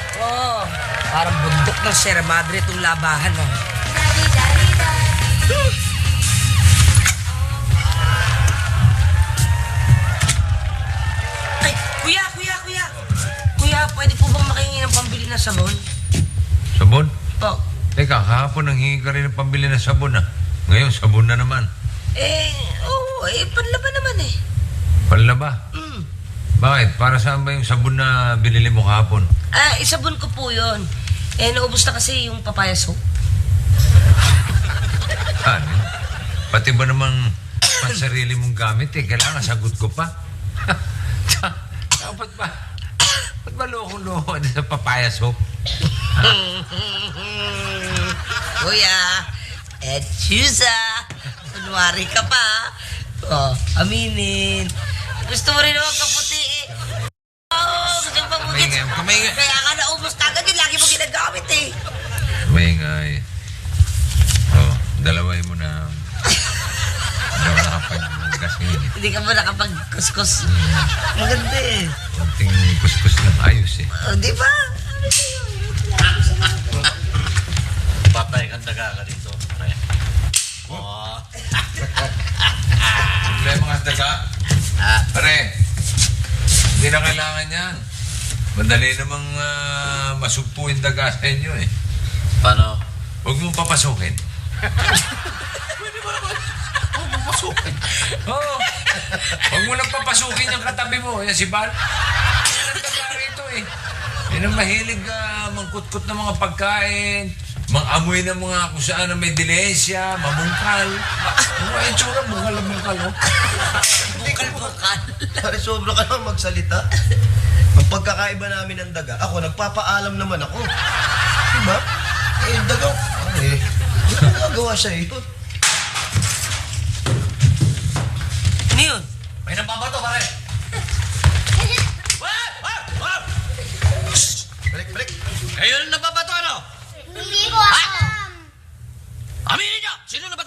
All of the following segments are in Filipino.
Nako, parang bundok ng Sierra Madre itong labahan, oh. Ay, kuya! Kuya, pwede po bang makingi ng pambili ng sabon? Sabon? Po. Teka, kahapon nanghingi ka rin ng pambili ng sabon ah. Ngayon, sabon na naman. Panlaba naman eh. Panlaba? Mm. Bakit? Para saan ba yung sabon na binili mo kahapon? Isabon ko po yun. Naubos na kasi yung papaya soap. Ano? Pati ba namang pansarili mong gamit eh? Kailangan sagot ko pa. Ba't ba loko-loko sa papaya soap? Kuya, Chusa. Kunwari ka pa. Oh, aminin. Gusto mo rin naman kaputi eh. Gusto mo pagmugit. Kamay. Kaya nga naubos na agad yun. Lagi mo ginagamit eh. Maingay. Oh, dalaway mo na. Hindi mo nakapag-gas ngayon eh. Hindi ka ba nakapag-kuskus? Maganda eh. Kunting kuskus lang. Ayos eh. Di ba? Patay kang daga ka dito. Pre. Oh. Problema ka daga. Pare, hindi na kailangan yan. Madali namang masugpo yung daga sa inyo eh. Paano? Huwag mong papasukin. Pwede ba naman? Huwag mong pasukin. Oo. Huwag mo lang papasukin yung katabi mo. Yan si Bal. Yan ang daga rito eh. Yan ang mahilig mangkutkot ng mga pagkain. Mang-amoy ng mga kung saan na may dilensya, mamungkal. Ano yung tsura? Mungkal na mungkal, oh. Bukal-bukal. Pare, sobra ka naman magsalita. Ang pagkakaiba namin ng daga, ako, nagpapaalam naman ako. Diba? Yung daga, hindi ko nagagawa siya eh. Ano yun? May nababato, pare. Balik. Ayun ang nababato, ano? Hindi ko ako. Aminin niyo! Sino nabato?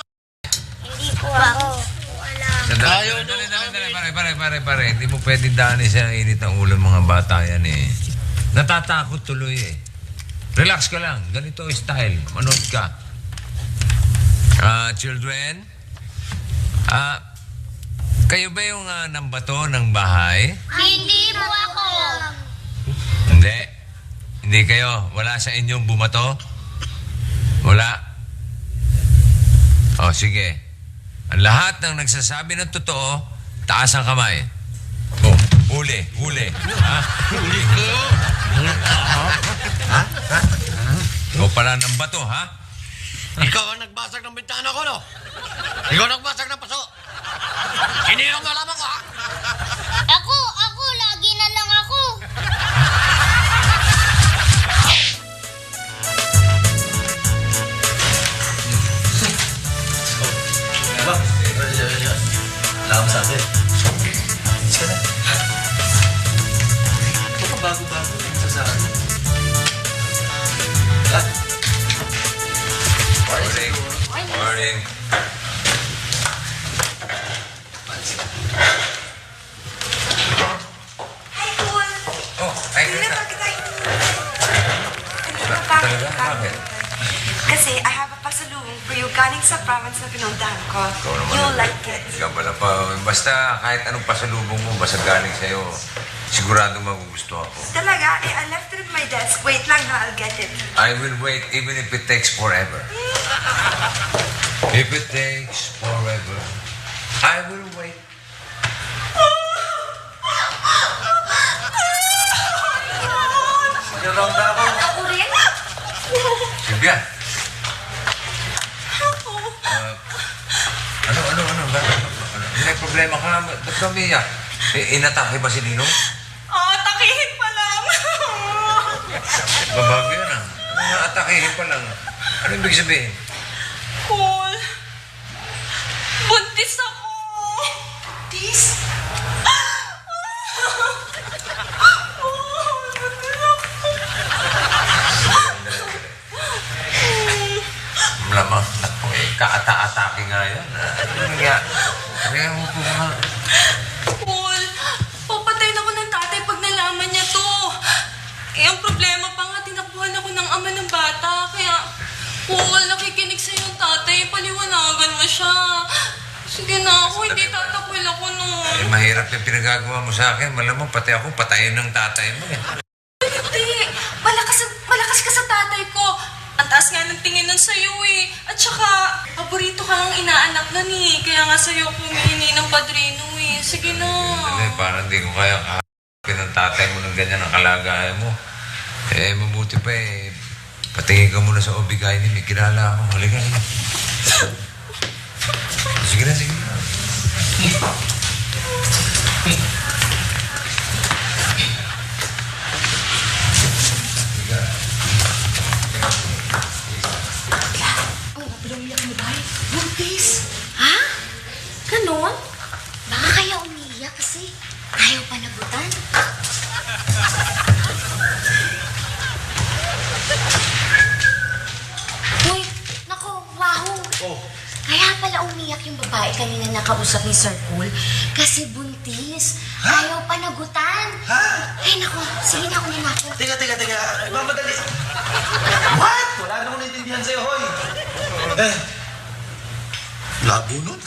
Hindi ko ako. Alam. Ayaw Dali, nung pare. Hindi mo pwedeng daanin sa init ng ulo ng mga bata yan eh. Natatakot tuloy eh. Relax ka lang. Ganito ang style. Manood ka. Children, kayo ba yung nambato ng bahay? Hindi mo ako. Hindi. Hindi kayo. Wala sa inyong bumato? Wala. O, sige. Ang lahat ng nagsasabi ng totoo, taas ang kamay. Oh, huli. Ha? Huli ko. Ha? Ikaw pala ng bato, ha? Ikaw ang nagbasag ng bintana ko, no? Ikaw ang nagbasag ng paso. Hindi ang malaman ko, ha? Ako, lagi na lang ako. Diba? Wala kang sabi. Isa na. Ito ka bago-bago yung sasabi. Morning. Hi, Paul! Oh, ay, Hindi na Greta. ba kita Talaga? Bakit? Kasi I have a pasalubong for you galing sa province na pinuntahan ko. Ikaw naman. You'll like it. Ikaw pala pa. Basta kahit anong pasalubong mo, basta galing sa'yo, sigurado magugusto ako. Talaga? I left it at my desk. Wait lang ha, I'll get it. I will wait even if it takes forever. If it takes forever, I will wait. Sinurongga ako. Ako rin? Silvia. Ano? May problema ka? Ba't ka umiyak? Inatake ba si Ninong? Takihin pa lang. Babago yan ah. Ano atakehin pa lang? Ano ibig sabihin? Paul, buntis ako. Buntis? Malamang kaata-atake nga yan. Ano nangyari? Kaya mo po mga... Paul, papatayin ako ng tatay pag nalaman niya to. Ang problema pa ng ama ng bata. Kaya, Paul, nakikinig sa'yo yung tatay. Paliwanagan mo siya. Sige na ako, hindi tatakwil ako nun. Eh, mahirap yung pinagagawa mo sa akin. Malamang pati ako patayin ng tatay mo eh. Hindi. Malakas ka sa tatay ko. Ang taas nga ng tingin nun sa'yo eh. At saka, paborito ka ng inaanak nun eh. Kaya nga sa'yo humihingi ng padrino eh. Sige na. Eh, parang di ko kaya kakapin ng tatay mo ng ganyan ang kalagayan mo. Eh, mabuti pa eh. Patingin ka muna sa obigay ni may kilala ako. Halika na. Sige na, sige na. Buntis? Ha? Ganon? Baka kaya umiiyak kasi ayaw panagutan. Uy, naku, Wahoo. Oh. Kaya pala umiyak yung babae kanina nakausap ni Sir Paul kasi buntis. Ayaw panagutan. Ha? Ay, naku, sige na, una na ako. Teka. Mamadali. What? Wala na akong naintindihan sa'yo, hoy. Labo nun?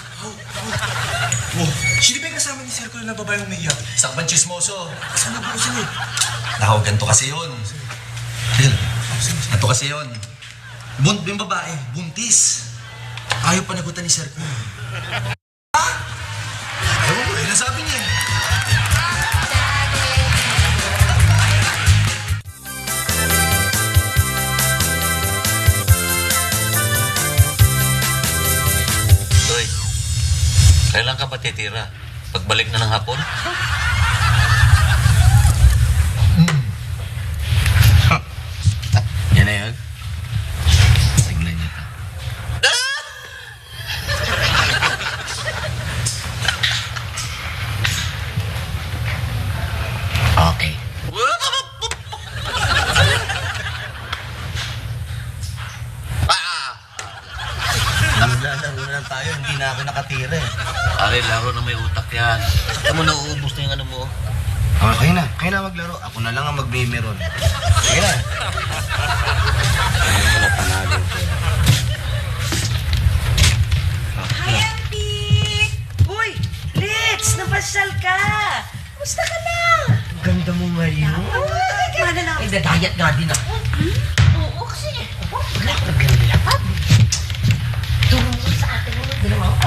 Oh, sino ba yung kasama ni Sir Paul na babae umiiyak? Isang chismoso. Saan na ba ko sa'yo? Naku, ganito kasi yun. Ganito kasi yun. Yung babae, buntis. Ayaw panagutan ni Sir Paul. Ha? Ewan ko, yun ang sabi niya. Toy, kailan ka ba titira? Pagbalik na ng hapon? Yan na yun. Siglan niya ta. Okay. Naglalaro na tayo, hindi na ako nakatira eh. Pare, laro na may utak yan. Alam mo, nauubos na yung ano mo. Okay na, kayo na maglaro. Ako na lang ang magme-meron. Sige na. Ayun ko na panalo ko. Hi, Auntie! Uy, Litz! Napasyal ka! Kumusta ka na? Ganda mo, Mario. Mana na Ay, dadayat nga din ako. Oo, kasi Wala ko naglalala pa. Turo mo sa akin mo. Dalawa ako.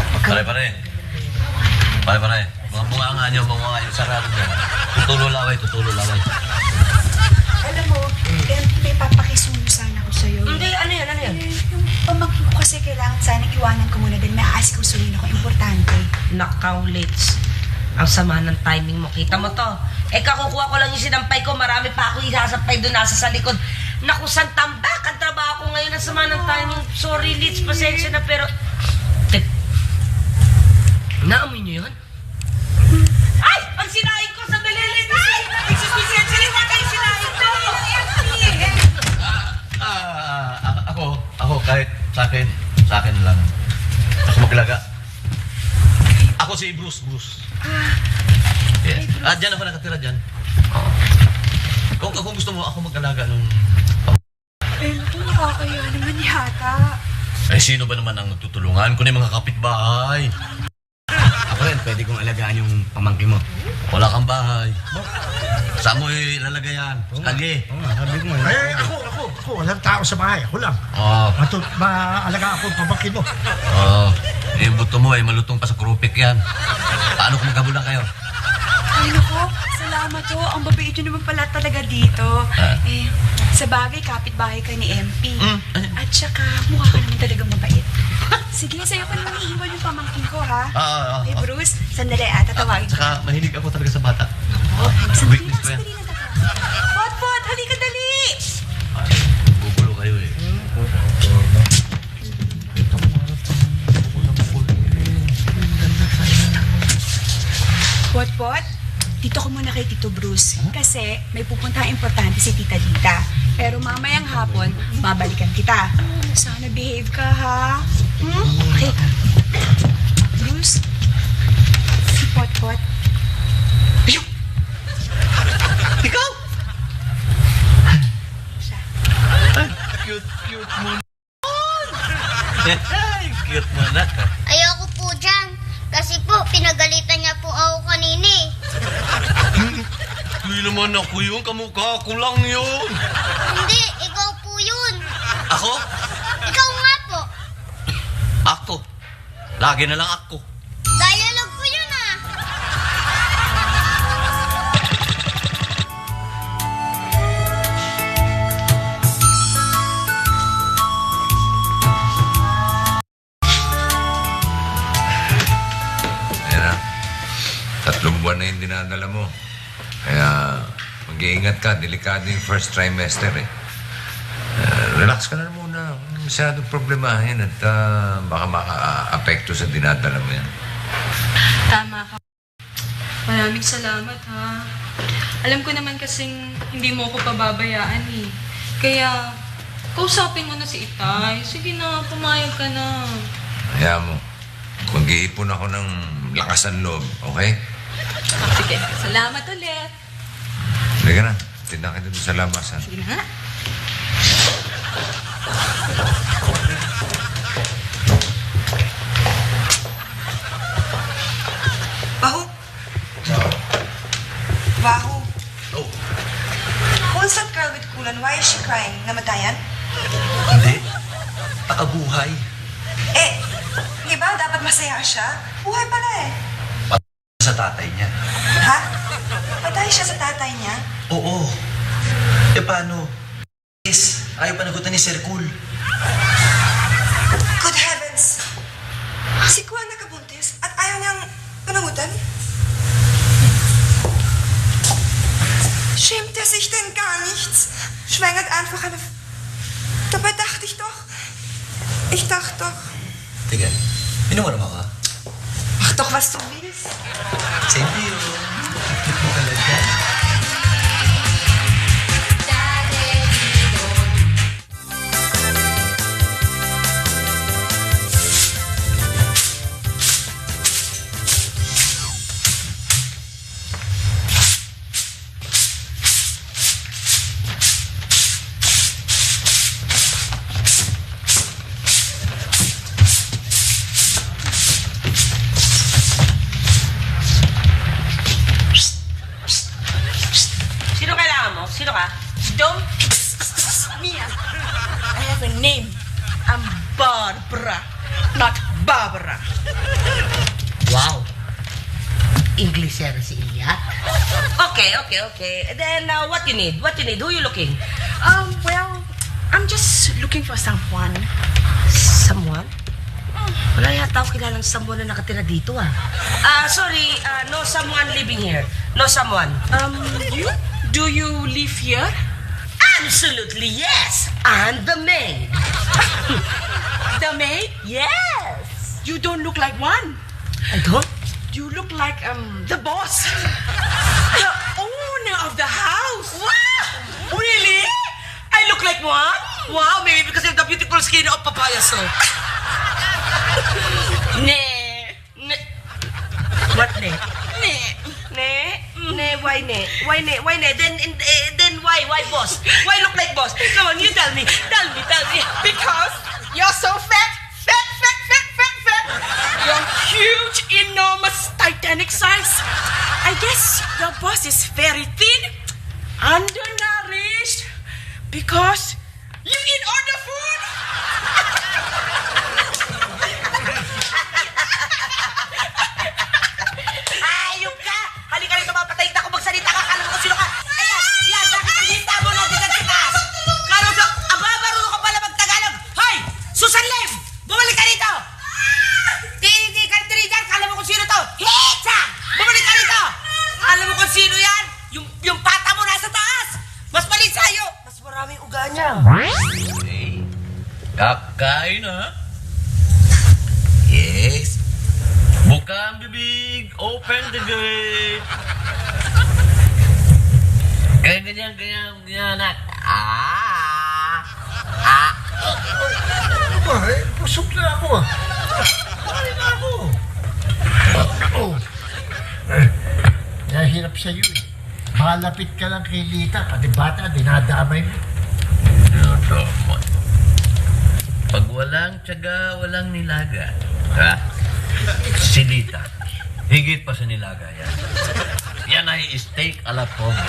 Pare. Mga bunga nyo, sarado nyo. Tutulo laway. Alam mo, may papakisuno sana ako sa'yo. Hindi, ano yan? Yung pamangkin ko kasi kailangan sana iwanan ko muna dahil maaasikusuhin ako. Importante. Nakaw, Litz. Ang sama ng timing mo. Kita mo to. Eh, kakukuha ko lang yung sinampay ko. Marami pa ako isasampay doon nasa sa likod. Naku, saan tambak? Ang trabaho ko ngayon. Ang sama ng timing. Sorry, Litz. Pasensya na, pero... Naamoy niyo yun? Ay! Ang sinain ko! Sandali, Litz! Ay! Excuse me, kayo sinain ko! Ako, kahit sa akin lang. Ako maglaga. Ako si Bruce. Yeah. Dyan ako nakatira dyan. Kung gusto mo, ako mag-alaga nung... Naku, nakakaya naman yata. Eh, sino ba naman ang tutulungan? Kunin mga kapitbahay. Ako rin, pwede kong alagaan yung pamangkin mo. Wala kang bahay. Saan mo ilalagay yan? Sa kalye. Oo nga, sabi ko nga. Eh, ako, walang tao sa bahay. Ako lang. Oo. Maalaga ako pabangkin mo. Yung buto mo malutong pa sa krupik yan. Paano kung magkabulang kayo? Ay, naku, salamat ho. Ang babait nyo naman pala talaga dito. Sa bagay, kapitbahay ka ni MP. At saka, mukha ka naman talaga mabait. Sige, sa'yo ko naman iiwan yung pamangkin ko, ha? Eh, Bruce, sandali, tatawagin ko. Saka mahilig ako talaga sa bata. Sandali Weakness ko yan. lang tatawagin. Pot, halika dali! Bubulo kayo eh. Pot, dito ko muna kay Tito Bruce. Kasi may pupuntang importante si Tita Dita. Pero mamayang hapon, babalikan kita. Sana behave ka, ha? Okay. Bruce, si Pot. Ayun! Ikaw! Siya. Ay, Cute mo na. Cute mo na ka. Ayoko po dyan. Kasi po, pinagalitan niya po ako kanina eh. Hindi naman ako yun. Kamukha ko lang yun. Hindi, ikaw po yun. Ako? Ikaw nga po. Ako. Lagi na lang ako. Dialogue po yun ah. Ayan na. 3 buwan na yung dinadala mo. Kaya mag-iingat ka. Delikado yung first trimester eh. Relax ka na muna. Masyadong problemahin at baka maka-apekto sa dinadala mo yan. Tama ka. Maraming salamat, ha. Alam ko naman kasing hindi mo ako pababayaan, eh. Kaya, kausapin mo na si Itay. Sige na, pumayag ka na. Kaya mo, mag-iipon ako ng lakas ng loob, okay? Sige, salamat ulit. Hindi ka na. Tinda kita doon sa labas, ha? Sige na. Baho. Baho. Oh, Who's that girl with kulan? Why is she crying? Namatayan? hindi. Pakabuhay. Eh, di ba dapat masaya siya? Buhay pala eh. Sa tatay niya. Ha? Patay siya sa tatay niya? Oo. E paano? Yes, ayaw panagutan ni Sir Cool. Good heavens! Si Kuan nakabuntis at ayaw niyang panagutan? Schämt er sich denn gar nichts? Schwängert einfach eine... Dabei dachte ich doch... Ich dachte doch... Tiga, inuman naman ka? Mach doch, was du willst. Same to you. Cute mo talaga. Sino kailangan mo? Sino ka? Don't... Mia, I have a name. I'm Barbara, not Barbara. Wow. English yan si Iya. Okay. Then, what you need? What you need? Who you looking? Well, I'm just looking for someone. Someone? Wala yata ako kilalang someone na nakatira dito, ah. Sorry, no someone living here. No someone. You? Do you live here? Absolutely, yes. And the maid. The maid? Yes. You don't look like one. I don't? You look like, the boss. The owner of the house. Wow! Really? I look like one? Wow, maybe because of the beautiful skin of papaya so. Ne. What ne? Ne, why ne? Why ne? Then why boss? Why look like boss? Come on, you tell me. Tell me. Because you're so fat. You're huge, enormous, Titanic size. I guess your boss is very thin, undernourished, because you eat all the food. Ayop ka! Halika rito, mapatayin ako magsalita ka. Kala mo kung sino ka. Ayan, bakit ang hita mo na dyan sa taas? Kala mo, marunong ka pala mag-Tagalog. Hoy! Susan Lim! Bumalik ka rito! Hindi ka rito dyan. Kala mo kung sino to. Hitsa! Bumalik ka rito! Alam mo kung sino yan? Yung pata mo nasa taas! Mas maliit sa'yo! Mas maraming uga niya. Hey, kakain ha? Yes. Buka ang bibig. Open the gate. Ganyan, nak. Ano ba? Pusok na ako ah. Kain na ako. Ako. Nahirap sa'yo eh. Malapit ka lang kay Lita. Pati bata, dinadamay mo. Dinadamay. walang tiyaga, walang nilaga. Ha? Silita. Higit pa sa nilaga yan. Yan ay steak a la pobre.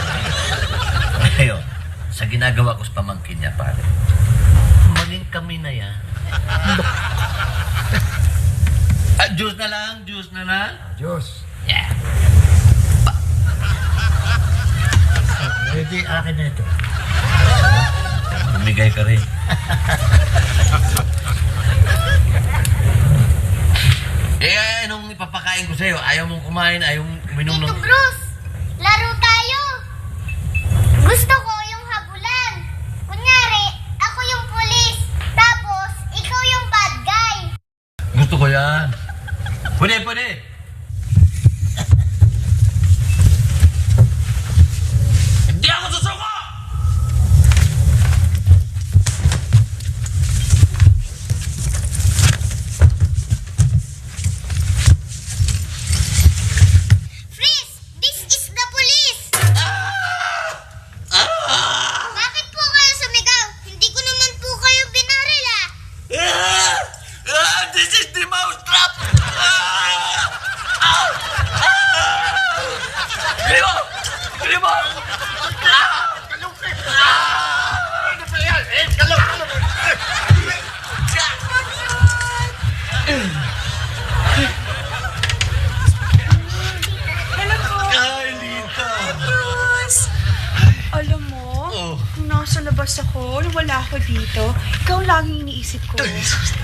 Ngayon, sa ginagawa ko sa pamangkin niya, pare, maging kami na yan. Juice na lang, juice na lang. Diyos. Yeah. Hindi akin na ito. Bumigay ka rin. Nung ipapakain ko sa'yo, ayaw mong kumain, ayaw mong uminom ng... Tito Bruce, laro tayo. Gusto ko yung habulan. Kunyari, ako yung pulis. Tapos, ikaw yung bad guy. Gusto ko yan. Pwede, pwede. Hindi ako susuko! Freeze! This is the police! Bakit po kayo sumigaw? Hindi ko naman po kayo binaril This is the mouse trap! Grimo! Grimo! Hello po. Ay, Lita! Bruce! Alam mo, kung nasa labas ako, wala ako dito, ikaw laging iniisip ko.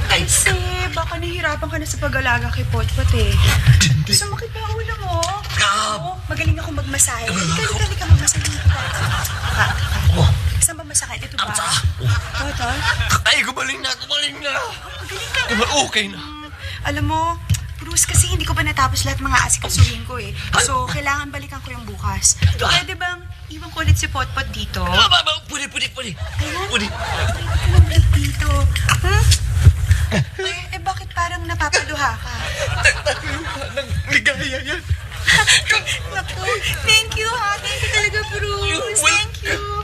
Kasi baka nahihirapan ka na sa pag-alaga kay Potpot eh. Sumakit na ulo mo. Oo, magaling ako magmasahe. Kali ka magmasahe kita. Saan ba masakit? Ito ba? Ito? Ay, gumaling na, gumaling na! Magaling ka na. Okay na. Alam mo, Bruce, kasi hindi ko pa natapos lahat mga asikasuhin ko eh. So, kailangan balikan ko yung bukas. Pwede bang iwan ko ulit si Potpot dito? Pwede. Ayan. Pwede. Pwede ka lang dito. Huh? Bakit parang napapaluha ka? Nang ligaya yan. Naku, thank you ha. Thank you talaga, Bruce. Thank you.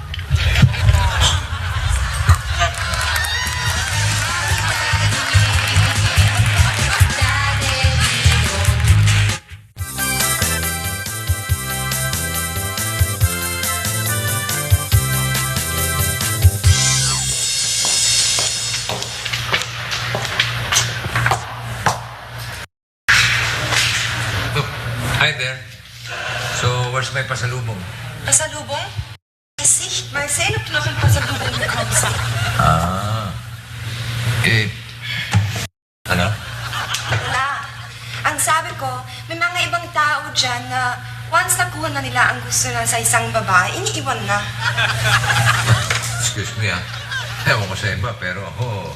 Hi there. So, where's my pasalubong? Pasalubong? Marcy, ano pinakang pasalubong mo kamsa? Ano? Wala. Ang sabi ko, may mga ibang tao dyan na once nakuha na nila ang gusto na sa isang babae, iniiwan na. Excuse me Ewan ko sa iba, pero ako,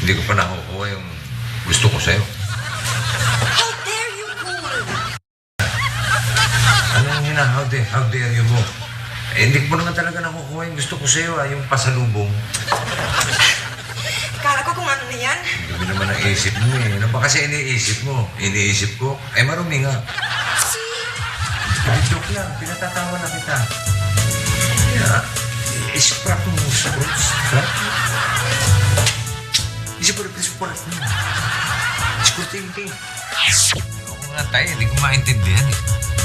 hindi ko pa nakukuha yung gusto ko sa'yo. How dare you, fool! Ano yung how dare you mo? Hindi ko pa naman talaga nakukuha yung gusto ko sa'yo, yung pasalubong. Akala ko kung ano na yan. Hindi naman ang isip mo Ano ba kasi iniisip mo? Iniisip ko? Marumi nga. Joke lang, pinatatawa na kita. Scrap mo, scrap. Scrap mo. Scrutinting. Ako nga tayo, hindi ko maintindihan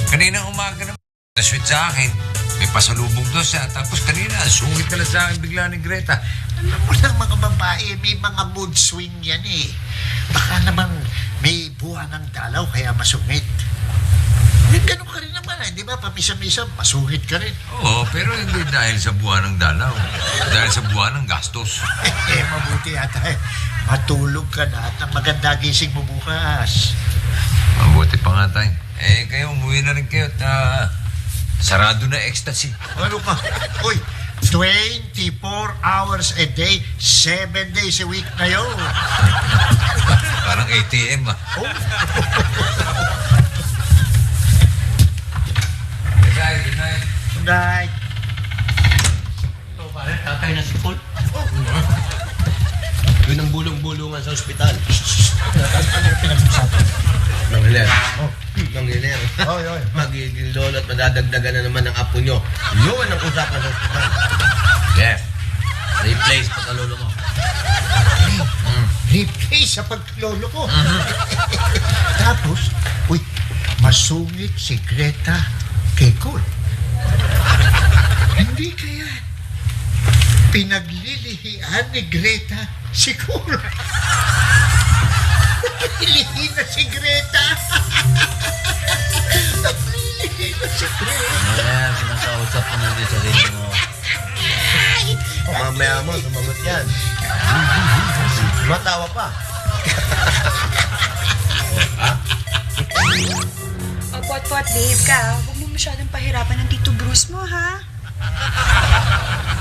Kanina umaga naman, na-sweet sa akin. May pasalubong doon siya. Tapos kanina, sungit ka lang sa akin bigla ni Greta. Alam mo lang mga babae, may mga mood swing yan eh. Baka naman may buwan ng dalaw kaya masungit. Ganun ka rin naman di ba? Pamisa-misa, masungit ka rin. Oo, pero hindi dahil sa buwan ng dalaw. Dahil sa buwan ng gastos. Mabuti yata matulog ka na at ang maganda gising mo bukas. Mabuti pa nga tayo. Kayo, umuwi na rin kayo at sarado na ecstasy. Ano ka? Uy, 24 hours a day, 7 days a week na yun. Parang ATM Oh. Good night. Good night. Ito, pare, tatay na si Paul. Yun ang bulong-bulungan sa ospital. Ano yung pinag-usapan? Nang hiler. Nang hiler. Oy, oy. Magiging lolo at madadagdagan na naman ng apo nyo. Yun ang usapan sa ospital. Yes. Replace pa lolo mo. replay sa paglolo ko. Tapos, uy, masungit si Greta kay Cole. Hindi kaya pinaglilihian ni Greta si Cole. Naglilihi na si Greta. Naglilihi na si Greta. Ayan, sinakausap ko na din sa rin mo. Mamaya mo, sumagot yan. Matawa pa. O, Pot-Pot, behave ka. Huwag mo masyadong pahirapan ng Tito Bruce mo, ha?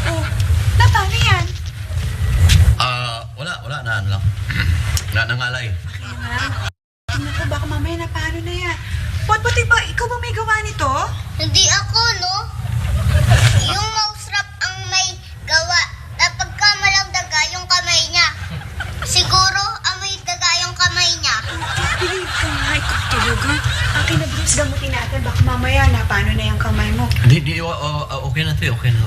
Oh, paano yan? Wala na ano lang. Nangalay. Kaya nga. Tingnan ko, baka mamaya na paano na yan. Pot-Pot, ikaw ba may gawa nito? Hindi ako, no? Yung mouse wrap ang may gawa. Kapag kamalang daga yung kamay niya. Siguro, amoy daga yung kamay niya. Believe ka nga, ikaw talaga. Akin na, Bruce, gamutin natin. Baka mamaya na paano na yung kamay mo. Okay na, te. Okay na.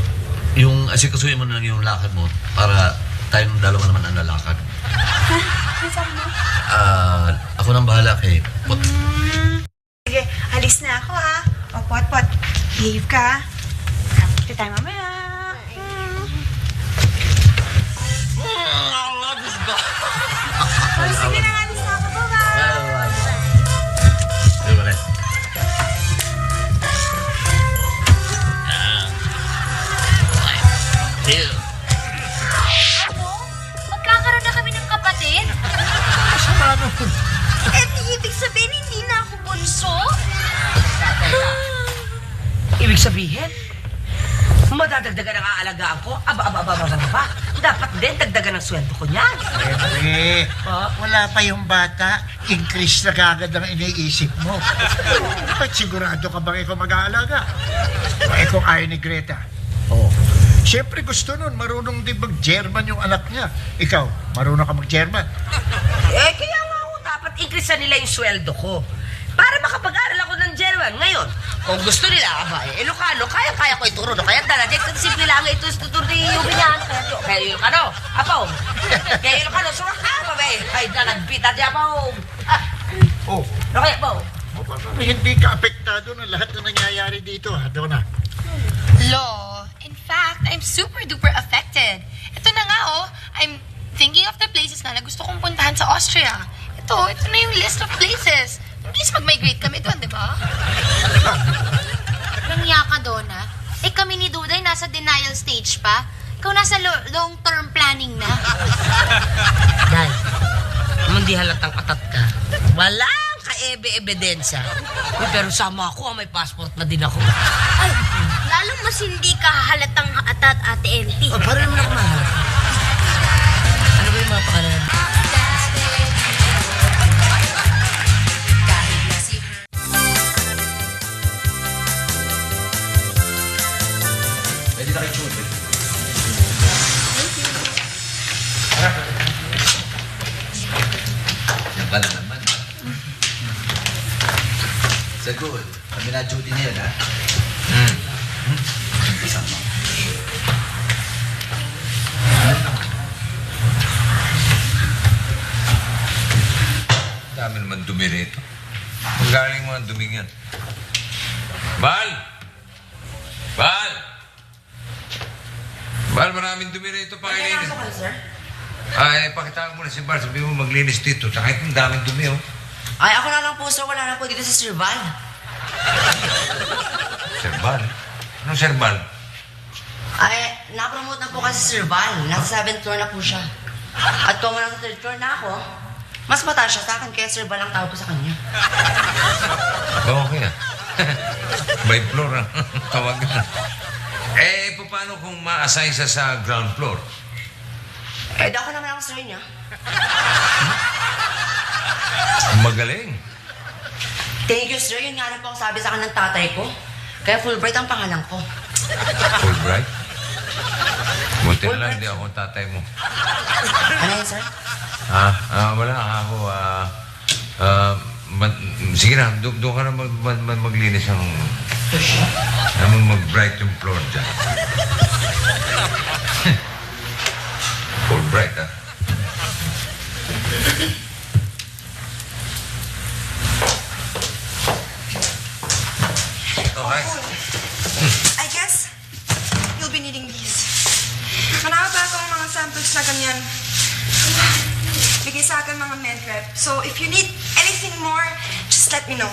Yung asikasuhin mo na lang yung lakad mo para tayong dalawa naman ang lalakad. Ha? Ano sabi mo? Ako nang bahala kay Pot. Sige, alis na ako, ha? O, Pot-Pot, behave ka. Kapit tayo mamaya. Sige na, alis na ako. Bye-bye. Sige ba rin? Ano? Magkakaroon na kami ng kapatid? Ibig sabihin, hindi na ako bunso? Ibig sabihin, madadagdagan ang aalagaan ko? Aba. Dapat din dagdagan ang sweldo ko niyan. Wala pa yung bata. Increase na kagad ang iniisip mo. Ba't sigurado ka bang ikaw mag-aalaga? O ikaw ayaw ni Greta? Oo. Siyempre gusto nun, marunong din mag-German yung anak niya. Ikaw, marunong ka mag-German? Kaya nga ako, dapat increase na nila yung sweldo ko. Para makapag-aral ako ng German. Ngayon, kung gusto nila, Ilocano, kaya ko ituro. Kaya daladik, simple lang ito, tuturo ni Yubinan. Kaya Ilocano, apaw. Kaya Ilocano, surak ka, babay. Ay, nalagbita di apaw. Oh, Kaya apaw. hindi ka apektado ng lahat na nangyayari dito, ha, Donna? Lo, in fact, I'm super duper affected. Ito na nga oh, I'm thinking of the places na gusto kong puntahan sa Austria. Ito na yung list of places. Please mag-migrate kami doon, di ba? Nangya ka, Donna. Kami ni Duday nasa denial stage pa. Ikaw nasa long-term planning na. Day, hindi halatang atat ka. Walang ka-ebidensya. Pero sama ako, may passport na din ako. Ay, lalong mas hindi ka halatang atat, Ate LP. Parang naman ako mahalata. Ano ba yung mga pakalan? Pwede na kayo chute. Yan ka na naman. Sagol, kami na duty na yun, ha? Kasama. Dami naman dumi rito. Ang galing mo ang dumi yan. Bal! Bal, maraming dumi rito. Pakilinis. Ay, pakita mo na si Bal. Sabi mo maglinis dito. Tsaka itong daming dumi, oh. Ay, ako na lang po, sir. Wala na po dito sa Sir Val. Serbal? Anong serbal? Ay, napromote na po kasi si Sir Val. Nasa 7th floor na po siya. At kung nasa 3rd floor na ako, mas mataas siya sa akin, kaya Sir Val ang tawag ko sa kanya. Okay, ah. By floor, ah. Tawagan. Paano kung ma-assign siya sa ground floor? Eh, ako naman ang sir niya. Magaling. Thank you, sir. Yun nga rin po ang sabi sa akin ng tatay ko. Kaya Fulbright ang pangalan ko. Fulbright? Buti na lang, hindi ako tatay mo. Ano yun, sir? Wala ako. Sige na, doon ka na maglinis ang... mag-bright yung floor dyan. Fulbright, ah. Okay. I guess you'll be needing these. Marami pa akong mga samples na ganyan. Bigay sa akin mga med rep. So if you need anything more, just let me know.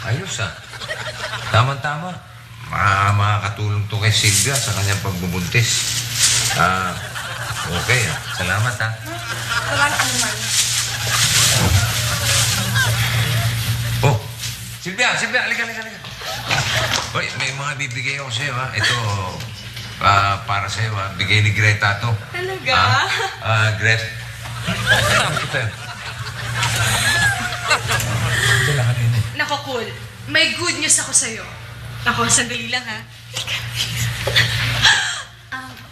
Ayos ah. Tama-tama. Makakatulong to kay Silvia sa kanyang pagbubuntis. Okay ah. Salamat ah. Walang anuman. Oh, Silvia, halika. Hoy, may mga bibigay ako sa'yo ha. Ito, para sa'yo ha. Bigay ni Greta to. Talaga? Greta. Ito. Ito lang kanina eh. Nako, cool. May good news ako sa'yo. Ako, sandali lang ha.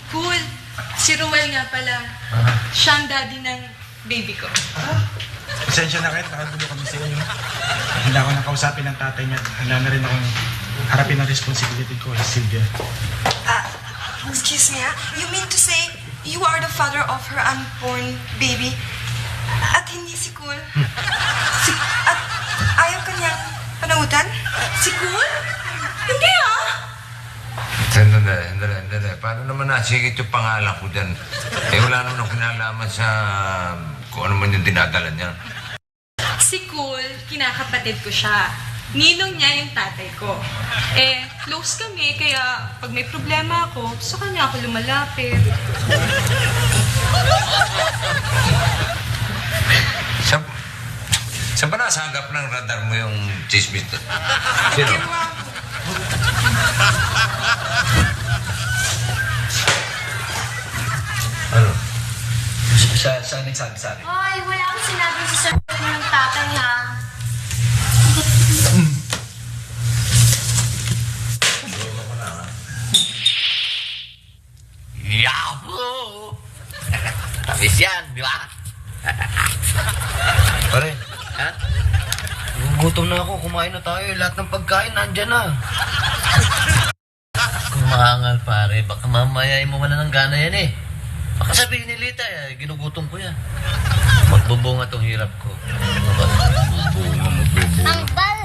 Cool. Si Ruel nga pala. Siya ang daddy ng baby ko. Pasensya na kayo, nakagulo kami sa inyo. Hindi ako nakausapin ng tatay niya. Handa na rin akong harapin ang responsibility ko, Sylvia. Excuse me, you mean to say you are the father of her unborn baby? At hindi si Cool? At ayaw kanyang panagutan? Si Cool? Hindi ah! Sandali. Paano naman nasigit yung pangalan ko dyan? Wala naman akong kinalaman sa kung ano man yung dinadala niya. Si Cool, kinakapatid ko siya. Ninong niya yung tatay ko. Close kami, kaya pag may problema ako, sa kanya ako lumalapit. Saan ba nasagap ng radar mo yung chismis? Sino? Ano? Saan nagsabi? Hoy, wala akong sinabi sa sarili ng tatay ha. Yahoo! Tamis yan, di ba? Pare, Ha? gutom na ako. Kumain na tayo. Lahat ng pagkain nandyan na. Kumangal pare, baka mamaya mo wala ng gana yan eh. Baka sabihin ni Lita, ginugutom ko yan. Magbubunga tong hirap ko. Ang bal,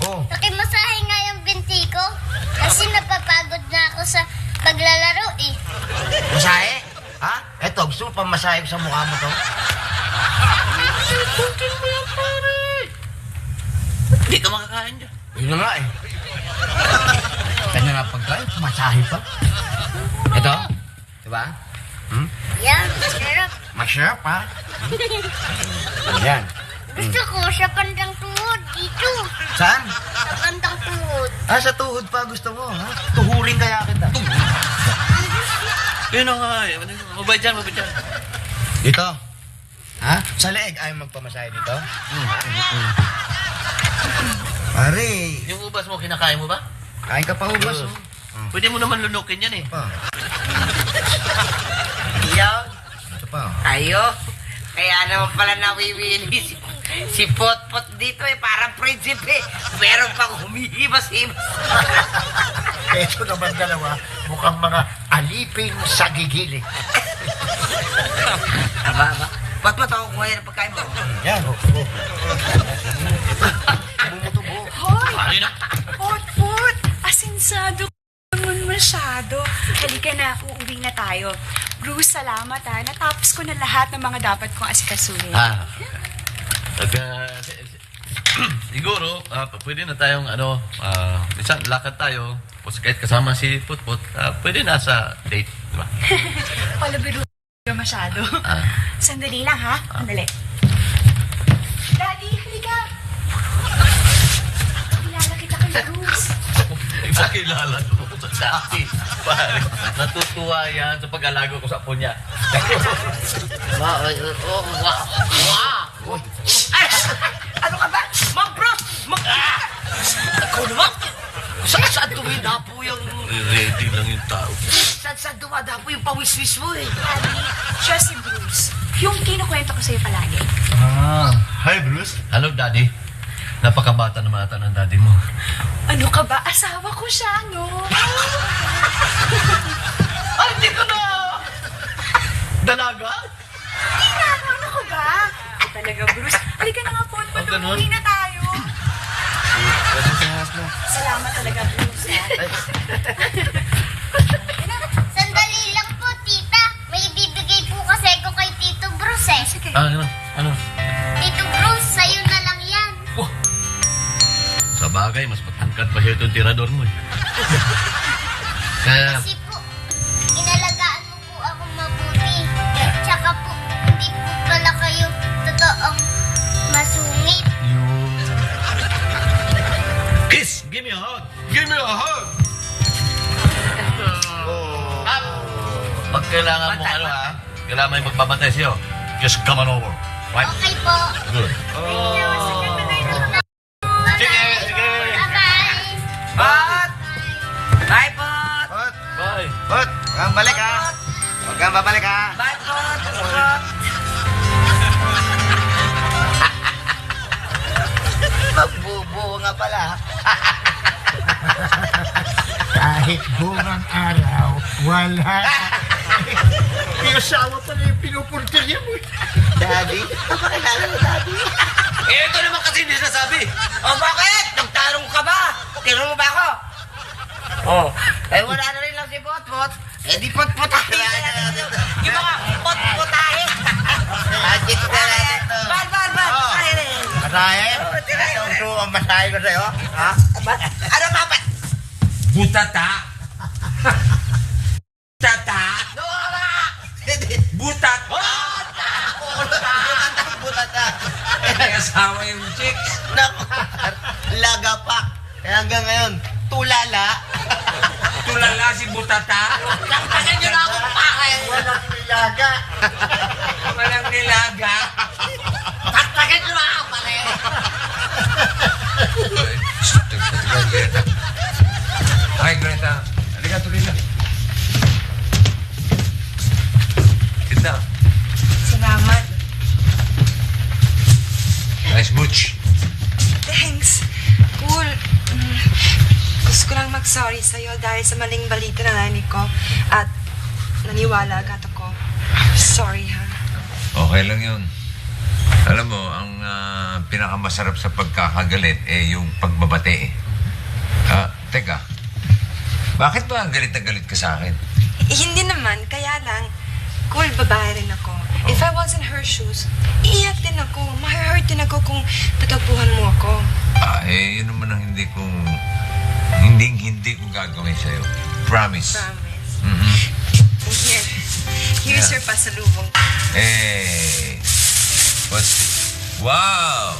Oh, nakimasahe nga yung binti ko. Kasi napapagod na ako sa paglalaro eh. masahe? Ha? Eto, gusto mo pa masahe ko sa mukha mo to? Kuntin mo yan pare. Hindi ka makakain dyan. Yun na nga eh. Kanya nga pagkain, masahe pa. Ito, diba? Yan, sarap. Masarap ha? Ayan. Gusto ko sa bandang tuhod dito. Saan? Sa bandang tuhod. Sa tuhod pa gusto mo, ha? Tuhurin kaya kita. Yun na nga eh. Mabay dyan. Dito? Ha? Sa leeg ayaw magpamasahe dito? Pare, Yung ubas mo, kinakain mo ba? kain ka pa ubas, oh. Pwede mo naman lunukin yan eh. Pa. Iyaw, Ito pa, oh. tayo. Kaya naman pala nawiwili si Potpot dito eh. Parang prinsipe. Meron pang humihibas-hibas. Ito naman dalawa, mukhang mga aliping sa gigiling. Aba. Potpot, ako kuha yan ang pagkain mo. Yan, oh. Hoy! Pare na. Put! Asinsado ka naman masyado. Halika na, uuwi na tayo. Bruce, salamat ha. Natapos ko na lahat ng mga dapat kong asikasuhin. Siguro, pwede na tayong minsan lakad tayo. Kahit kasama si Putput, pwede na sa date, di ba? Palabiro ka masyado. Sandali lang ha. Sandali. Daddy, halika. Kilala kita kay Bruce. Nakilala ko sa dati. Pare, natutuwa yan sa pag-alago ko sa apo niya. Ay! Ano ka ba? Ma'am Bruce! Ikaw naman! Saan dumidapo yung... Ready lang yung tao. Saan dumadapo yung pawiswis mo eh? Daddy, siya si Bruce. Yung kinukwento ko sa'yo palagi. Hi, Bruce. Hello, Daddy. Napakabata naman ata ng daddy mo. Ano ka ba? Asawa ko siya, no? Ay, hindi ko na! Dalaga? Ano ka ba? ganun? Hindi na tayo. Salamat talaga, Bruce. Sandali lang po, tita. May ibibigay po kasi ko kay Tito Bruce eh. Sige. Ano? Tito Bruce, sa'yo na lang yan. Sa bagay, mas matangkad pa siya itong tirador mo eh. Kaya, Kasi po, inalagaan mo po akong mabuti. Tsaka po, hindi po pala kayo totoong masungit. kiss! Give me a hug! Give me a hug! Up! Pag kailangan mong ano ha, kailangan may magbabantay sa'yo, just come on over. Right? Okay po. Good. Sige! Bye-bye. Pot! Bye, Pot! Pot! Bye! Pot! Huwag kang balik ha! Huwag kang babalik ha! Bye, Pot! Pot! Magbubuo nga pala. Kahit bungang araw, wala. Yung asawa pa na yung pinupuntirya mo. Daddy? Napakilala mo, Daddy? Eh, ito naman kasi hindi nasabi. Oh, bakit? Nagtarong ka ba? Tiro mo ba ako? Oh, eh wala na rin lang si Pot-Pot. Eh di Pot-Potahin na natin yun. Yung mga Pot-Potahin. Magic na natin to. Bal! Potahin eh. Masahin? Ito ang masahin ko sa'yo. Ha? Ano ba? Butata. Butata. Butata. Butata. May asawa yung chicks. Lagapak. Kaya hanggang ngayon, tulala. Tulala si Butata. Lakpasan nyo na ako pakay. Walang nilaga. Walang nilaga. Lakpasan nyo na ako pakay. Greta. Hi, Greta. Halika, tuloy na. Sit down. Salamat. Nice mooch. Thanks. Cool. Gusto ko lang mag-sorry sa'yo dahil sa maling balita na narinig ko at naniwala agad ako. Sorry, ha? Okay lang yun. Alam mo, ang pinakamasarap sa pagkakagalit yung pagbabate. Teka. Bakit ba ang galit na galit ka sa akin? Hindi naman, kaya lang, cool babae rin ako. If I was in her shoes, iiyak din ako. Ma-hurt din ako kung tatapuhan mo ako. Yun naman ang hindi kong gagawin sa'yo. Promise. Promise. Mhm. Here's Yeah. your pasalubong. Hey! What's this? Wow!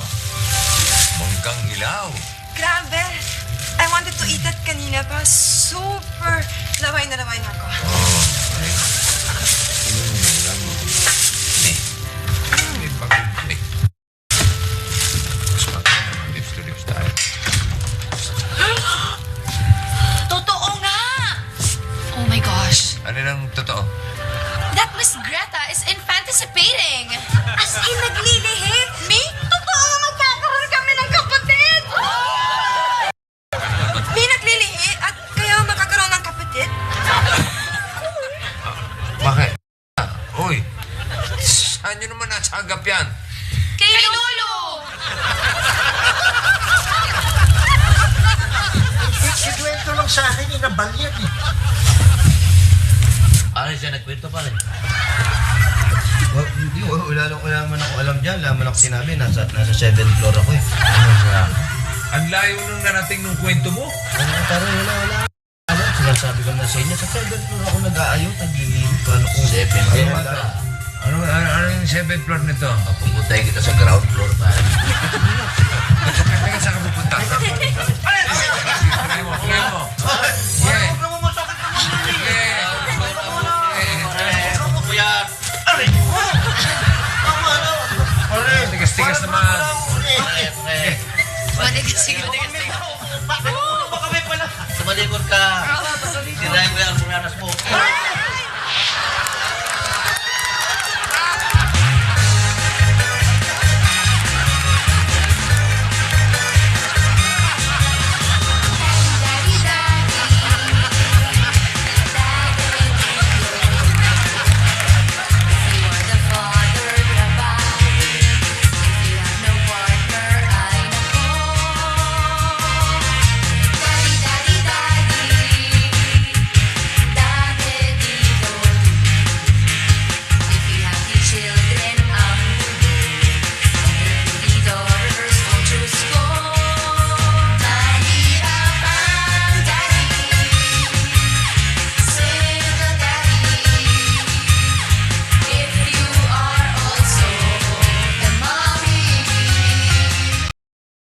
Manggang hilaw. Grabe! I wanted to eat that kanina pa. Super laway na ako. Oh, okay. May pag-ibig eh. Mas maganda naman lips to lips tayo. Totoo nga! Oh my gosh. Ano lang totoo? That Miss Greta is infanticipating. As in, naglilihit? Me? Totoo, magkakaroon kami ng kapatid! May naglilihit at kaya magkakaroon ng kapatid? Bakit? Uy! Saan nyo naman nasagap yan? Kay Lolo! Ikwento lang sa akin yung nabalyan eh. Ano siya nagkwento pa rin? Wala naman ako alam dyan. Wala naman ako sinabi. Nasa 7th floor ako eh. Ang layo nung narating nung kwento mo. Parang wala. Ano? Sinasabi ko na sa inyo. Sa 7th floor ako nag-aayot. Naglilihit. Paano kung... 7th floor. Ano yung 7th floor nito? Pupuntay kita sa ground floor pa. Teka, saan ka pupunta? Try mo. Yeah. Tigas-tigas naman. Sumalikod ka. Tirahin mo yung almoranas mo.